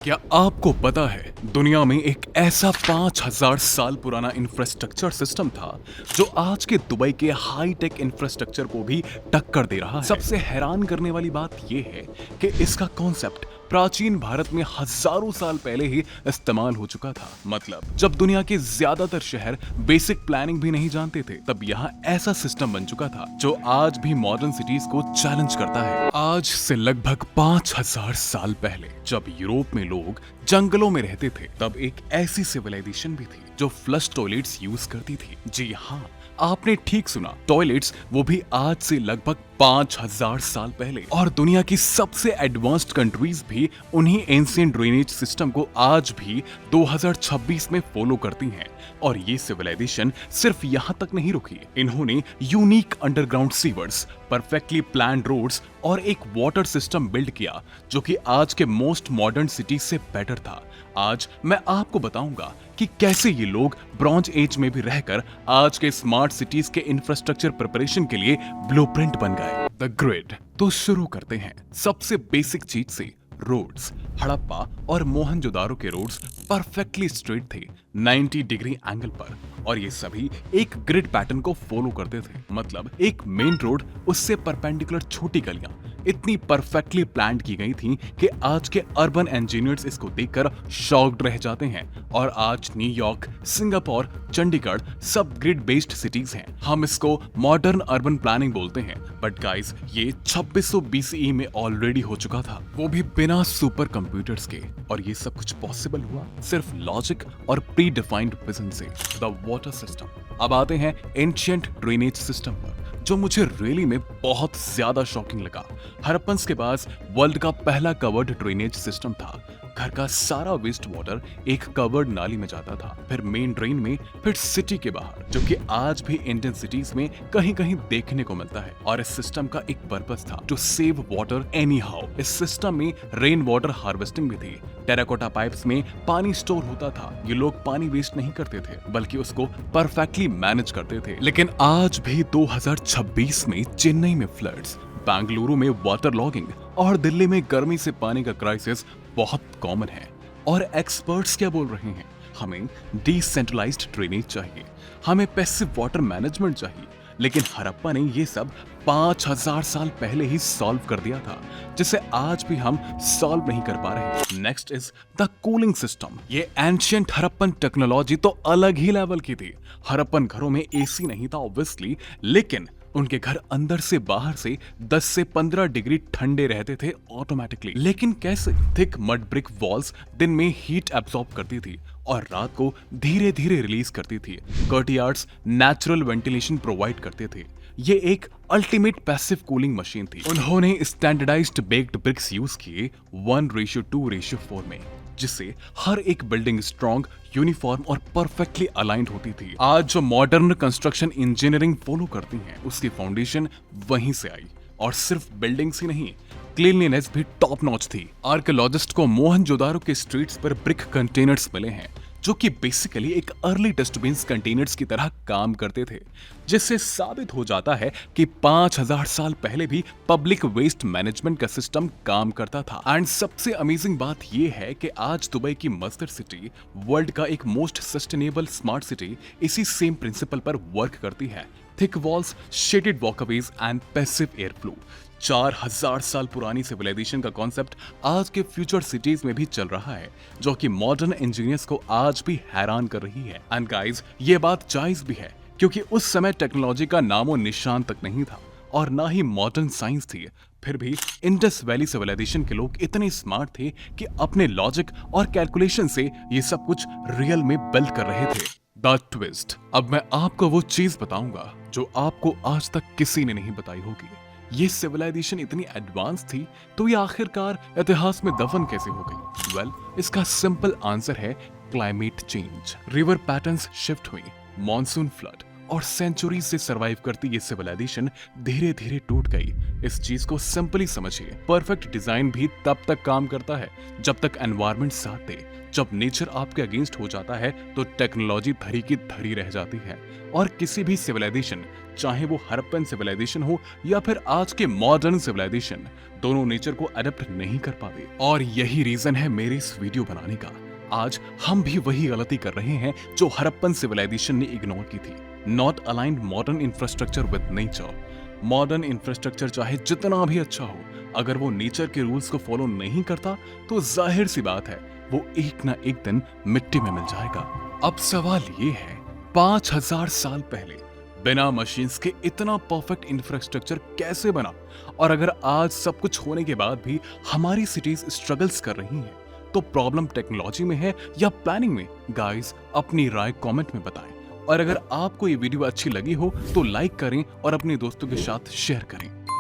क्या आपको पता है दुनिया में एक ऐसा 5000 साल पुराना इंफ्रास्ट्रक्चर सिस्टम था जो आज के दुबई के हाई टेक इंफ्रास्ट्रक्चर को भी टक्कर दे रहा है। सबसे हैरान करने वाली बात यह है कि इसका कॉन्सेप्ट प्राचीन भारत में हजारों साल पहले ही इस्तेमाल हो चुका था। मतलब जब दुनिया के ज्यादातर शहर बेसिक प्लानिंग भी नहीं जानते थे, तब यहाँ ऐसा सिस्टम बन चुका था जो आज भी मॉडर्न सिटीज को चैलेंज करता है। आज से लगभग 5000 साल पहले जब यूरोप में लोग जंगलों में रहते थे, तब एक ऐसी सिविलाइजेशन भी थी जो फ्लश टॉयलेट्स यूज करती थी। जी हाँ, आपने ठीक सुना, टॉयलेट्स, वो भी आज से लगभग 5000 साल पहले। और दुनिया की सबसे एडवांस्ड कंट्रीज भी उन्हीं एंशिएंट ड्रेनेज सिस्टम को आज भी 2026 में फॉलो करती हैं। और ये सिविलाइजेशन सिर्फ यहाँ तक नहीं रुकी, इन्होंने unique underground sewers, perfectly planned roads और एक वाटर सिस्टम बिल्ड किया जो कि आज के मोस्ट मॉडर्न सिटीज से बेटर था। आज मैं आपको बताऊंगा कि कैसे ये लोग ब्रॉन्ज एज में भी रहकर आज के स्मार्ट सिटीज के इंफ्रास्ट्रक्चर प्रिपरेशन के लिए ब्लूप्रिंट बन गए। The grid. तो शुरू करते हैं सबसे बेसिक चीज से। रोड्स। हड़प्पा और मोहनजोदारो के रोड्स परफेक्टली स्ट्रेट थे, 90 डिग्री एंगल पर, और ये सभी एक ग्रिड पैटर्न को फॉलो करते थे। मतलब एक मेन रोड, उससे परपेंडिकुलर छोटी गलियां इतनी परफेक्टली प्लान्ड की गई थी कि आज के अर्बन इंजीनियर्स इसको देखकर शॉक्ड रह जाते हैं। और आज न्यूयॉर्क, सिंगापुर, चंडीगढ़ सब ग्रिड बेस्ड सिटीज हैं। हम इसको मॉडर्न अर्बन प्लानिंग बोलते हैं, बट गाइस ये 2600 BCE में ऑलरेडी हो चुका था, वो भी बिना सुपर कंप्यूटर्स के। और ये सब कुछ पॉसिबल हुआ सिर्फ लॉजिक और प्री डिफाइंड विजन से। The water system. अब आते हैं एंशिएंट ड्रेनेज सिस्टम पर, जो मुझे रियली में बहुत ज्यादा शॉकिंग लगा। हड़प्पन्स के पास वर्ल्ड का पहला कवर्ड ड्रेनेज सिस्टम था। घर का सारा वेस्ट वाटर एक कवर्ड नाली में जाता था, फिर मेन ड्रेन में, फिर सिटी के बाहर, जो कि आज भी इंडियन सिटीज में कहीं कहीं देखने को मिलता है। और इस सिस्टम का एक पर्पस था, to save water any how. इस सिस्टम में रेन वाटर हार्वेस्टिंग भी थी। टेराकोटा पाइप्स में पानी स्टोर होता था। ये लोग पानी वेस्ट नहीं करते थे, बल्कि उसको परफेक्टली मैनेज करते थे। लेकिन आज भी 2026 में चेन्नई में फ्लड्स, बेंगलुरु में वाटर लॉगिंग और दिल्ली में गर्मी से पानी का क्राइसिस बहुत कॉमन है। और एक्सपर्ट्स क्या बोल रहे हैं? हमें डिसेंट्रलाइज्ड ड्रेनेज चाहिए, हमें पैसिव वाटर मैनेजमेंट चाहिए। लेकिन हड़प्पा ने ये सब 5000 साल पहले ही सॉल्व कर दिया था, जिसे आज भी हम सॉल्व नहीं कर पा रहे। Next is the cooling system. ये एंशिएंट हड़प्पन टेक्नोलॉजी तो अलग ही लेवल की थी। हड़प्पन घरों में एसी नहीं था ऑब्वियसली, लेकिन उनके घर अंदर से बाहर से 10 से 15 डिग्री ठंडे रहते थे ऑटोमेटिकली। लेकिन कैसे? थिक मड ब्रिक वॉल्स दिन में हीट एब्सॉर्ब करती थी और रात को धीरे धीरे रिलीज करती थी। कर्टियार्ड्स नेचुरल वेंटिलेशन प्रोवाइड करते थे। ये एक अल्टीमेट पैसिव कूलिंग मशीन थी। उन्होंने स्टैंडर्डाइज्ड बेक्ड ब्रिक्स यूज किए 1:2:4 में, जिससे हर एक बिल्डिंग स्ट्रॉन्ग, यूनिफॉर्म और परफेक्टली अलाइंड होती थी। आज जो मॉडर्न कंस्ट्रक्शन इंजीनियरिंग फॉलो करती हैं, उसकी फाउंडेशन वहीं से आई। और सिर्फ बिल्डिंग्स ही नहीं, क्लीनलीनेस भी टॉप नॉच थी। आर्कियोलॉजिस्ट को मोहनजोदारो के स्ट्रीट्स पर ब्रिक कंटेनर्स मिले हैं, जो कि बेसिकली एक अर्ली डस्टबिन कंटेनर्स की तरह काम करते थे, जिससे साबित हो जाता है कि 5000 साल पहले भी पब्लिक वेस्ट मैनेजमेंट का सिस्टम काम करता था। एंड सबसे अमेजिंग बात यह है कि आज दुबई की मस्जिद सिटी, वर्ल्ड का एक मोस्ट सस्टेनेबल स्मार्ट सिटी, इसी सेम प्रिंसिपल पर वर्क करती है। Thick walls, shaded walkways and passive air flow. 4000 साल पुरानी सिविलाइजेशन का कॉन्सेप्ट आज के फ्यूचर सिटीज में भी चल रहा है, जो कि मॉडर्न इंजीनियर्स को आज भी हैरान कर रही है। एंड गाइस, ये बात जायज भी है, क्योंकि उस समय टेक्नोलॉजी का नामो निशान तक नहीं था और ना ही मॉडर्न साइंस थी। फिर भी इंडस वैली सिविलाइजेशन के लोग इतने स्मार्ट थे कि अपने लॉजिक और कैलकुलेशन से ये सब कुछ रियल में बिल्ड कर रहे थे। The twist. अब मैं आपको वो चीज बताऊंगा जो आपको आज तक किसी ने नहीं बताई होगी। ये सिविलाइजेशन इतनी एडवांस थी, तो ये आखिरकार इतिहास में दफन कैसे हो गई? वेल, इसका सिंपल आंसर है climate change. River patterns shift हुई, मॉनसून फ्लड और सेंचुरी से सरवाइव करती ये सिविलाइजेशन धीरे धीरे टूट गई। इस चीज को सिंपली समझिए, परफेक्ट डिजाइन भी तब तक काम करता है जब तक एनवायरनमेंट साथ दे। जब नेचर आपके अगेंस्ट हो जाता है तो टेक्नोलॉजी धरी की धरी रह जाती है और किसी भी सिविलाइजेशन, चाहे वो हड़प्पन सिविलाइजेशन हो या फिर आज के मॉडर्न सिविलाइजेशन, दोनों नेचर को अडेप्ट नहीं कर पाते। और यही रीजन है मेरे इस वीडियो बनाने का। आज हम भी वही गलती कर रहे हैं जो हड़प्पन सिविलाइजेशन ने इग्नोर की थी। Not aligned modern infrastructure with nature. Modern infrastructure चाहे जितना भी अच्छा हो, अगर वो नेचर के रूल्स को फॉलो नहीं करता तो जाहिर सी बात है वो एक ना एक दिन मिट्टी में मिल जाएगा। अब सवाल ये है, 5000 साल पहले बिना मशीन्स के इतना परफेक्ट इंफ्रास्ट्रक्चर कैसे बना? और अगर आज सब कुछ होने के बाद भी हमारी सिटीज स्ट्रगल्स कर रही हैं, तो प्रॉब्लम टेक्नोलॉजी में है या प्लानिंग में? गाइस, अपनी राय कमेंट में बताएं। और अगर आपको ये वीडियो अच्छी लगी हो तो लाइक करें और अपने दोस्तों के साथ शेयर करें।